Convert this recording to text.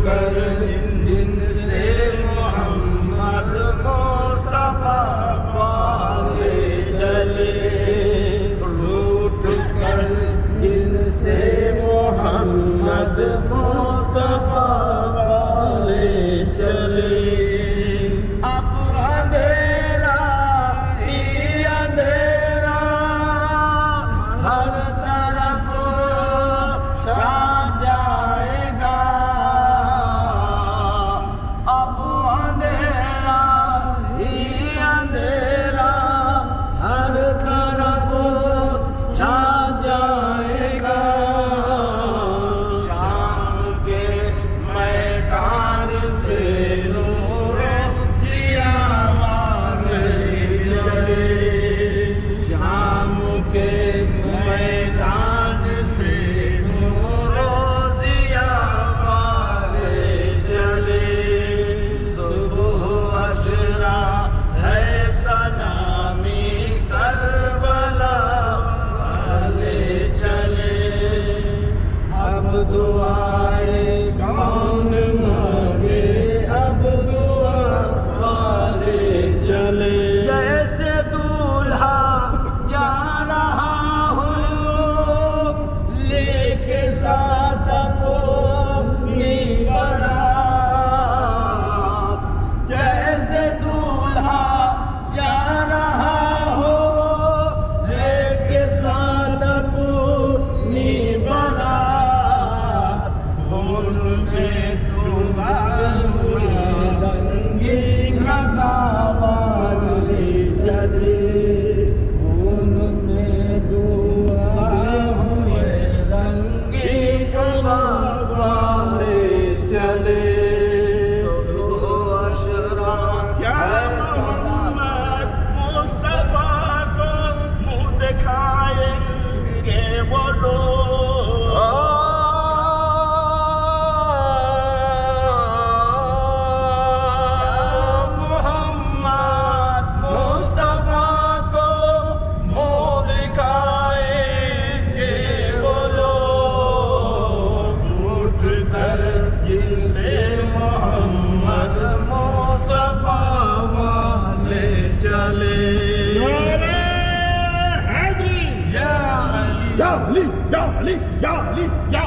کر جن سے محمد مصطفیٰ والے چلے، روٹ کر جن سے محمد مصطفیٰ والے چلے، اب اندھیرا ہی اندھیرا ہر طرف چھا جائے گا، اب اندھیرا ہی اندھیرا ہر طرف چھا جائے گا، شام کے میدان سے نور ضیا والے چلے، شام کے میدان سے نور ضیا والے چلے، صبح عشرہ ہے سلامی کربلا والے چلے، اب دعائے کون مانگے، اب دعا والے چلے، جیسے دولہا جا رہا ہو لے کے ساتھ اپنی بارات، جیسے دولہا جا رہا ہو لے کے ساتھ اپنی بارات، خون میں ڈوبے ہوئے رنگین والے چلے، خون سے ڈوبے ہوئے رنگین والے چلے، صبح عشرہ ہے محمد مصطفیٰ کو منہ دکھائیں گے وہ لوگ، محمد مصطفیٰ کو منہ دکھائیں گے وہ لوگ، اٹھ کر جن سے محمد مصطفیٰ والے چلے، نعرہ حیدری، یا علی یا علی یا علی یا علی یا